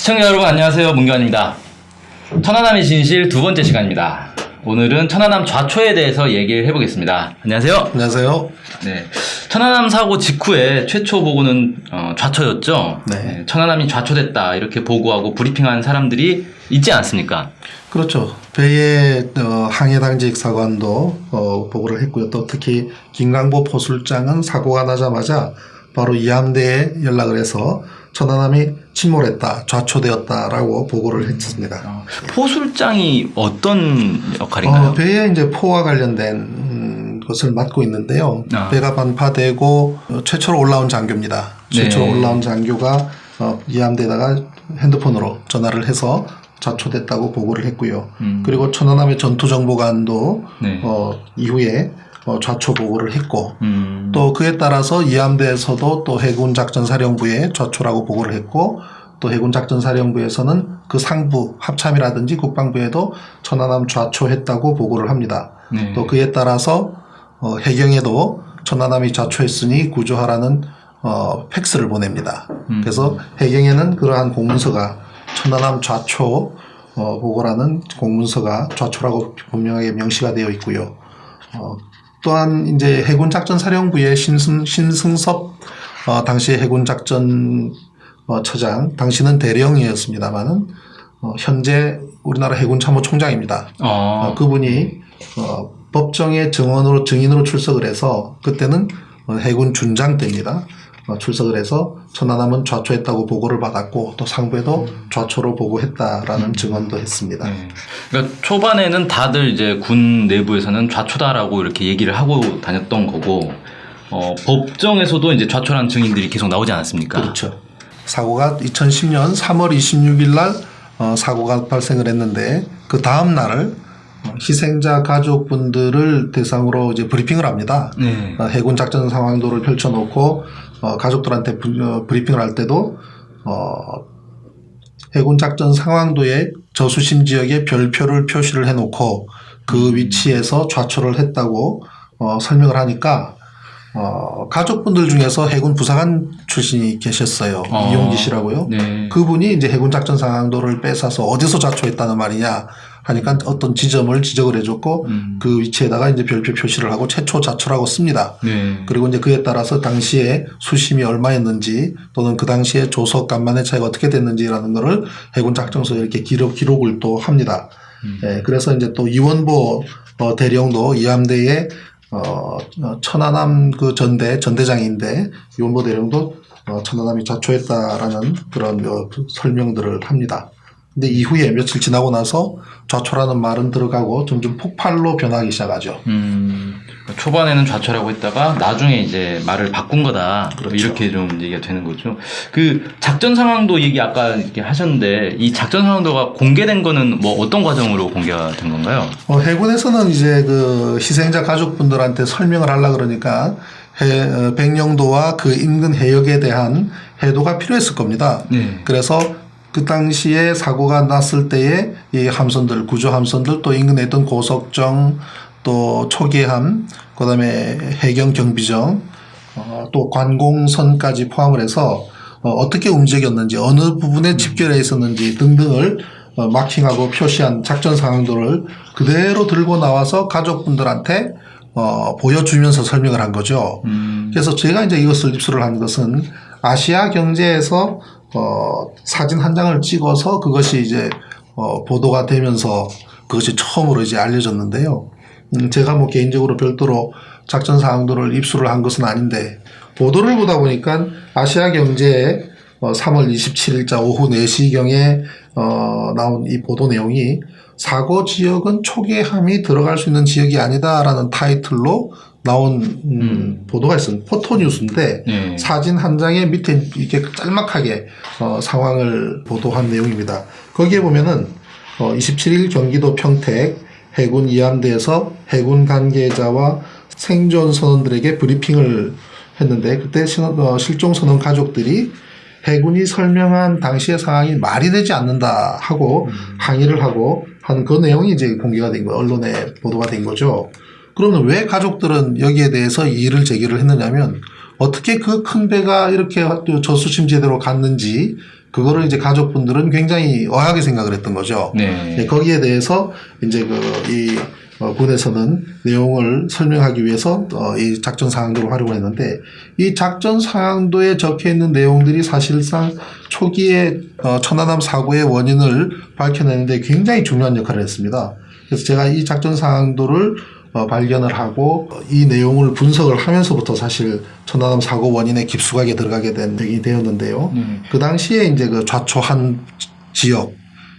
시청자 여러분 안녕하세요. 문경환입니다. 천안함의 진실 두 번째 시간입니다. 오늘은 천안함 좌초에 대해서 얘기를 해보겠습니다. 안녕하세요. 안녕하세요. 네, 천안함 사고 직후에 최초 보고는 좌초였죠. 네. 천안함이 좌초됐다 이렇게 보고하고 브리핑한 사람들이 있지 않습니까? 그렇죠. 배의 항해당직 사관도 보고를 했고요. 또 특히 김강보 포술장은 사고가 나자마자 바로 이함대에 연락을 해서 천안함이 침몰했다, 좌초되었다라고 보고를 했습니다. 포술장이 어떤 역할인가요? 배에 이제 포와 관련된 것을 맡고 있는데요. 배가 반파되고 최초로 올라온 장교입니다. 최초로 네. 올라온 장교가 이함대에다가 핸드폰으로 전화를 해서 좌초됐다고 보고를 했고요. 그리고 천안함의 전투정보관도 네. 이후에 좌초 보고를 했고 또 그에 따라서 이함대에서도 또 해군작전사령부에 좌초라고 보고를 했고 또 해군작전사령부에서는 그 상부 합참이라든지 국방부에도 천안함 좌초했다고 보고를 합니다. 네. 또 그에 따라서 해경에도 천안함이 좌초했으니 구조하라는 팩스를 보냅니다. 그래서 해경에는 그러한 공문서가 천안함 좌초 보고라는 공문서가 좌초라고 분명하게 명시가 되어 있고요. 또한 이제 해군작전사령부의 신승섭 당시 해군작전 처장, 당시는 대령이었습니다만은 현재 우리나라 해군참모총장입니다. 그분이 법정에 증인으로 출석을 해서 그때는 해군 준장 때입니다. 출석을 해서 천안함은 좌초했다고 보고를 받았고 또 상부에도 좌초로 보고했다라는 증언도 했습니다. 네. 그러니까 초반에는 다들 이제 군 내부에서는 좌초다라고 이렇게 얘기를 하고 다녔던 거고 법정에서도 이제 좌초라는 증인들이 계속 나오지 않았습니까? 그렇죠. 사고가 2010년 3월 26일 날 사고가 발생을 했는데 그 다음 날을 희생자 가족분들을 대상으로 이제 브리핑을 합니다. 네. 해군 작전 상황도를 펼쳐놓고 가족들한테 브리핑을 할 때도 해군 작전 상황도의 저수심 지역에 별표를 표시를 해놓고 그 위치에서 좌초를 했다고 설명을 하니까 가족분들 중에서 해군 부사관 출신이 계셨어요. 이용기 씨라고요. 네. 그분이 이제 해군 작전 상황도를 뺏어서 어디서 좌초했다는 말이냐 하니까 어떤 지점을 지적을 해줬고 그 위치에다가 이제 별표 표시를 하고 최초 좌초라고 씁니다. 네. 그리고 이제 그에 따라서 당시에 수심이 얼마였는지 또는 그 당시에 조석 간만의 차이가 어떻게 됐는지라는 거를 해군 작전서에 이렇게 기록을 또 합니다. 예, 그래서 이제 또 이원보 대령도 이함대에 천안함 그 전대장인데 이원보 대령도 천안함이 좌초했다라는 그런 설명들을 합니다. 근데 이후에 며칠 지나고 나서 좌초라는 말은 들어가고 점점 폭발로 변하기 시작하죠. 초반에는 좌초라고 했다가 나중에 이제 말을 바꾼 거다. 그렇죠. 이렇게 좀 얘기가 되는 거죠. 그 작전 상황도 얘기 아까 이렇게 하셨는데 이 작전 상황도가 공개된 거는 뭐 어떤 과정으로 공개가 된 건가요? 해군에서는 이제 그 희생자 가족분들한테 설명을 하려 그러니까 백령도와 그 인근 해역에 대한 해도가 필요했을 겁니다. 네. 그래서 그 당시에 사고가 났을 때에 이 함선들, 구조 함선들 또 인근에 있던 고석정 또 초계함, 그다음에 해경 경비정, 또 관공선까지 포함을 해서 어떻게 움직였는지 어느 부분에 집결해 있었는지 등등을 마킹하고 표시한 작전 상황도를 그대로 들고 나와서 가족분들한테 보여주면서 설명을 한 거죠. 그래서 제가 이제 이것을 입수를 한 것은 아시아 경제에서 사진 한 장을 찍어서 그것이 이제 보도가 되면서 그것이 처음으로 이제 알려졌는데요. 제가 뭐 개인적으로 별도로 작전 사항도를 입수를 한 것은 아닌데 보도를 보다 보니까 아시아 경제에 3월 27일자 오후 4시경에 나온 이 보도 내용이 사고 지역은 초계함이 들어갈 수 있는 지역이 아니다라는 타이틀로 나온 보도가 있습니다. 포토뉴스인데 사진 한 장에 밑에 이렇게 짤막하게 상황을 보도한 내용입니다. 거기에 보면은 27일 경기도 평택 해군 이함대에서 해군 관계자와 생존 선원들에게 브리핑을 했는데 그때 실종 선원 가족들이 해군이 설명한 당시의 상황이 말이 되지 않는다 하고 항의를 하고 한 그 내용이 이제 공개가 된 거예요. 언론에 보도가 된 거죠. 그러면 왜 가족들은 여기에 대해서 이의를 제기를 했느냐면 어떻게 그 큰 배가 이렇게 저수심 제대로 갔는지 그거를 이제 가족분들은 굉장히 어하게 생각을 했던 거죠. 네. 네, 거기에 대해서 이제 군에서는 내용을 설명하기 위해서 이 작전 사항도를 활용을 했는데, 이 작전 사항도에 적혀 있는 내용들이 사실상 초기에 천안함 사고의 원인을 밝혀내는데 굉장히 중요한 역할을 했습니다. 그래서 제가 이 작전 사항도를 발견을 하고 이 내용을 분석을 하면서부터 사실 천안함 사고 원인에 깊숙하게 들어가게 되었는데요. 그 당시에 이제 그 좌초한 지역,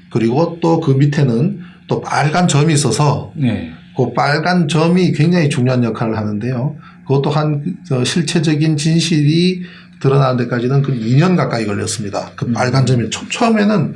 그리고 또 그 밑에는 또 빨간 점이 있어서 네. 그 빨간 점이 굉장히 중요한 역할을 하는데요. 그것도 실체적인 진실이 드러나는 데까지는 그 2년 가까이 걸렸습니다. 그 빨간 점이 처음에는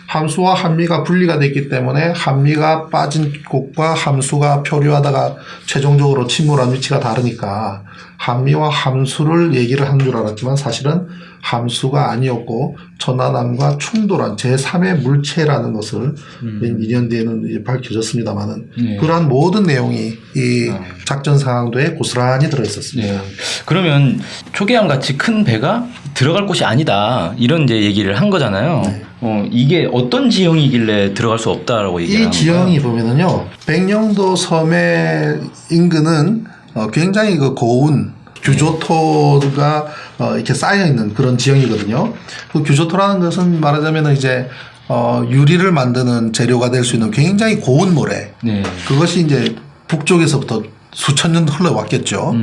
함수와 함미가 분리가 됐기 때문에 함미가 빠진 곳과 함수가 표류하다가 최종적으로 침몰한 위치가 다르니까 함미와 함수를 얘기를 한 줄 알았지만 사실은 함수가 아니었고 천안함과 충돌한 제3의 물체라는 것을 2년 뒤에는 밝혀졌습니다만은 그러한 모든 내용이 이 작전 상황도에 고스란히 들어있었습니다. 네. 그러면 초계함 같이 큰 배가 들어갈 곳이 아니다 이런 이제 얘기를 한 거잖아요. 네. 이게 어떤 지형이길래 들어갈 수 없다라고 얘기를 하는 이 거예요? 지형이 보면은요, 백령도 섬의 인근은 굉장히 그 고운 규조토가 이렇게 쌓여 있는 그런 지형이거든요. 그 규조토라는 것은 말하자면 이제 유리를 만드는 재료가 될 수 있는 굉장히 고운 모래. 네. 그것이 이제 북쪽에서부터 수천 년 흘러왔겠죠.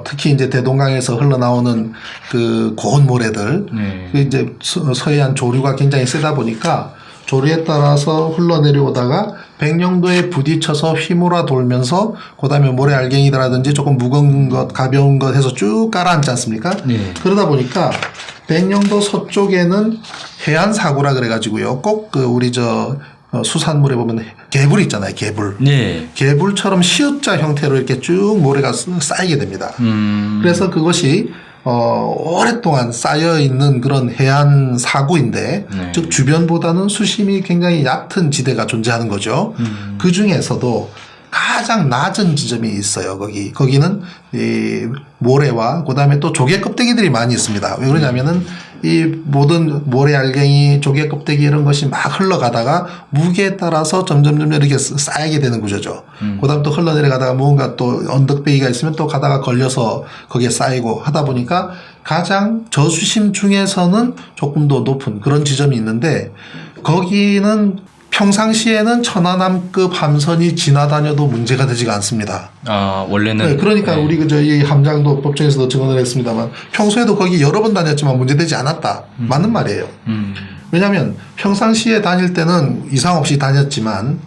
특히 이제 대동강에서 흘러나오는 그 고운 모래들, 네. 그 이제 서해안 조류가 굉장히 세다 보니까 조류에 따라서 흘러내려오다가 백령도에 부딪혀서 휘몰아 돌면서 그다음에 모래 알갱이라든지 조금 무거운 것, 가벼운 것 해서 쭉 가라앉지 않습니까? 네. 그러다 보니까 백령도 서쪽에는 해안 사고라 그래가지고요. 꼭 그 우리 수산물에 보면 개불 있잖아요. 개불. 네. 개불처럼 시옷자 형태로 이렇게 쭉 모래가 쌓이게 됩니다. 그래서 그것이 오랫동안 쌓여 있는 그런 해안 사고인데, 네. 즉 주변보다는 수심이 굉장히 얕은 지대가 존재하는 거죠. 그 중에서도 가장 낮은 지점이 있어요. 거기는 이 모래와 그다음에 또 조개 껍데기들이 많이 있습니다. 왜 그러냐면은 이 모든 모래 알갱이, 조개 껍데기 이런 것이 막 흘러가다가 무게에 따라서 점점 이렇게 쌓이게 되는 구조죠. 그다음 또 흘러내려가다가 뭔가 또 언덕배기가 있으면 또 가다가 걸려서 거기에 쌓이고 하다 보니까 가장 저수심 중에서는 조금 더 높은 그런 지점이 있는데, 거기는 평상시에는 천안함급 함선이 지나다녀도 문제가 되지가 않습니다. 아, 원래는. 네, 그러니까 우리 이 함장도 법정에서도 증언을 했습니다만 평소에도 거기 여러 번 다녔지만 문제되지 않았다. 맞는 말이에요. 왜냐하면 평상시에 다닐 때는 이상 없이 다녔지만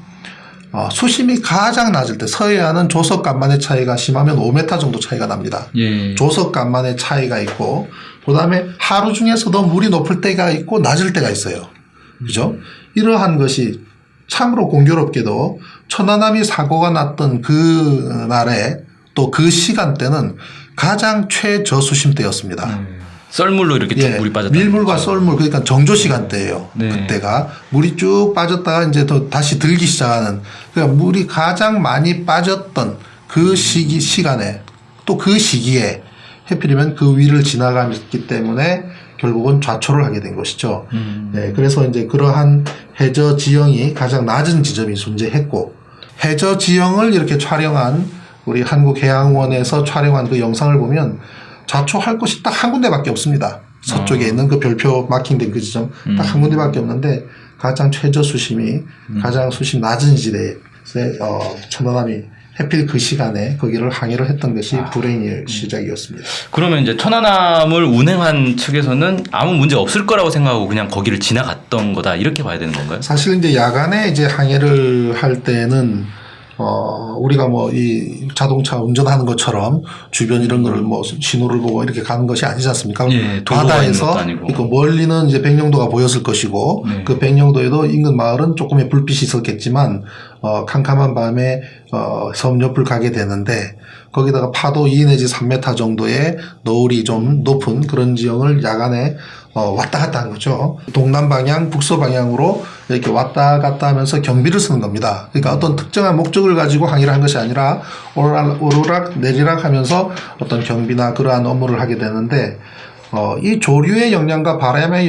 수심이 가장 낮을 때 서해안은 조석간만의 차이가 심하면 5m 정도 차이가 납니다. 예. 조석간만의 차이가 있고 그다음에 하루 중에서도 물이 높을 때가 있고 낮을 때가 있어요. 그죠? 이러한 것이 참으로 공교롭게도 천안함이 사고가 났던 그 날에 또 그 시간대는 가장 최저수심 때였습니다. 썰물로 이렇게 쭉 물이 빠졌다. 밀물과 썰물, 그러니까 정조 시간대예요. 네. 그때가 물이 쭉 빠졌다가 이제 또 다시 들기 시작하는, 그러니까 물이 가장 많이 빠졌던 그 시간에 또 그 시기에 해필이면 그 위를 지나갔기 때문에 결국은 좌초를 하게 된 것이죠. 네, 그래서 이제 그러한 해저 지형이 가장 낮은 지점이 존재했고, 해저 지형을 이렇게 촬영한 우리 한국해양원에서 촬영한 그 영상을 보면 좌초할 곳이 딱 한 군데밖에 없습니다. 서쪽에 있는 그 별표 마킹된 그 지점 딱 한 군데밖에 없는데, 가장 최저 수심이 가장 수심 낮은 지대에 천안함이 해필 그 시간에 거기를 항해를 했던 것이 불행의 시작이었습니다. 그러면 이제 천안함을 운행한 측에서는 아무 문제 없을 거라고 생각하고 그냥 거기를 지나갔던 거다 이렇게 봐야 되는 건가요? 사실 이제 야간에 이제 항해를 할 때는 우리가 뭐 이 자동차 운전하는 것처럼 주변 이런 거를 뭐 신호를 보고 이렇게 가는 것이 아니지 않습니까? 예, 도로가 있는 것도 바다에서 아니고. 그 멀리는 이제 백령도가 보였을 것이고, 네. 그 백령도에도 인근 마을은 조금의 불빛이 있었겠지만 캄캄한 밤에 섬 옆을 가게 되는데, 거기다가 파도 2 내지 3m 정도의 너울이 좀 높은 그런 지형을 야간에 왔다 갔다 한 거죠. 동남 방향, 북서 방향으로 이렇게 왔다 갔다 하면서 경비를 쓰는 겁니다. 그러니까 어떤 특정한 목적을 가지고 항해를 한 것이 아니라 오르락 내리락 하면서 어떤 경비나 그러한 업무를 하게 되는데, 이 조류의 영향과 바람의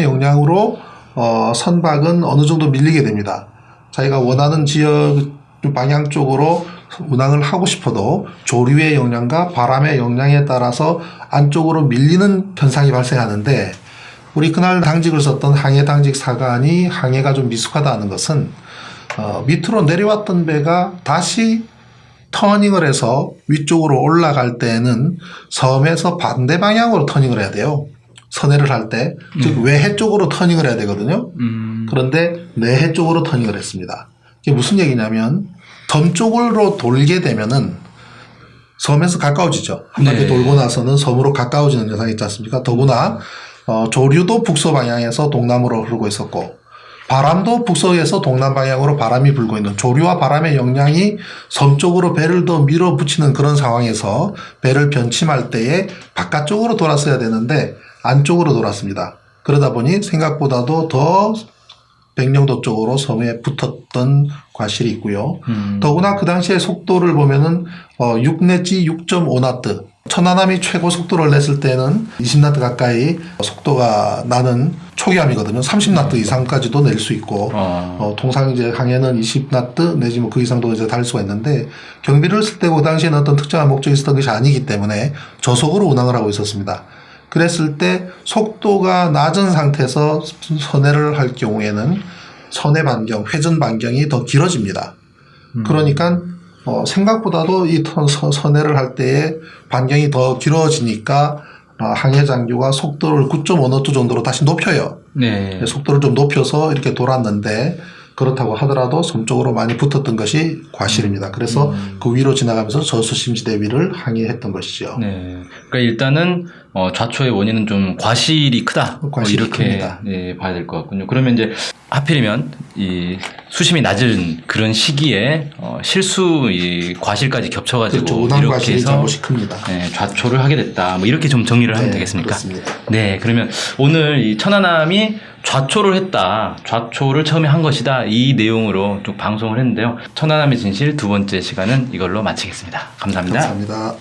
영향으로 선박은 어느 정도 밀리게 됩니다. 자기가 원하는 지역 방향 쪽으로 운항을 하고 싶어도 조류의 영향과 바람의 영향에 따라서 안쪽으로 밀리는 현상이 발생하는데, 우리 그날 당직을 썼던 항해 당직 사관이 항해가 좀 미숙하다는 것은 밑으로 내려왔던 배가 다시 터닝을 해서 위쪽으로 올라갈 때는 섬에서 반대 방향으로 터닝을 해야 돼요. 선회를 할 때, 즉 외해 쪽으로 터닝을 해야 되거든요. 그런데 내해 쪽으로 터닝을 했습니다. 이게 무슨 얘기냐면, 섬 쪽으로 돌게 되면은 섬에서 가까워지죠. 한 바퀴 네. 돌고 나서는 섬으로 가까워지는 현상이 있지 않습니까? 더구나 조류도 북서 방향에서 동남으로 흐르고 있었고, 바람도 북서에서 동남 방향으로 바람이 불고 있는, 조류와 바람의 영향이 섬 쪽으로 배를 더 밀어붙이는 그런 상황에서 배를 변침할 때에 바깥쪽으로 돌았어야 되는데 안쪽으로 돌았습니다. 그러다 보니 생각보다도 더 백령도 쪽으로 섬에 붙었던 과실이 있고요. 더구나 그 당시에 속도를 보면은 6 내지 6.5나트, 천안함이 최고 속도를 냈을 때는 20나트 가까이 속도가 나는 초기함이거든요. 30나트 이상까지도 낼 수 있고, 통상 이제 항해는 20나트 내지 뭐 그 이상도 이제 달 수가 있는데, 경비를 쓸 때 그 당시에는 어떤 특정한 목적이 있었던 것이 아니기 때문에 저속으로 운항을 하고 있었습니다. 그랬을 때 속도가 낮은 상태에서 선회를 할 경우에는 선회 반경, 회전 반경이 더 길어집니다. 그러니까 생각보다도 이 선회를 할 때에 반경이 더 길어지니까 항해 장교가 속도를 9.5노트 정도로 다시 높여요. 네. 속도를 좀 높여서 이렇게 돌았는데, 그렇다고 하더라도 섬 쪽으로 많이 붙었던 것이 과실입니다. 그래서 그 위로 지나가면서 저수심지대 위를 항해했던 것이죠. 네. 그러니까 일단은 좌초의 원인은 좀 과실이 크다. 과실이 이렇게 큽니다. 예, 봐야 될 것 같군요. 그러면 이제 하필이면 이 수심이 낮은 그런 시기에 실수 이 과실까지 겹쳐가지고 그렇죠. 운항 이렇게 과실이 해서 잘못이 큽니다. 네, 좌초를 하게 됐다. 뭐 이렇게 좀 정리를 하면 네, 되겠습니까? 그렇습니다. 네. 그러면 오늘 이 천안함이 좌초를 했다. 좌초를 처음에 한 것이다. 이 내용으로 쭉 방송을 했는데요. 천안함의 진실 두 번째 시간은 이걸로 마치겠습니다. 감사합니다. 감사합니다.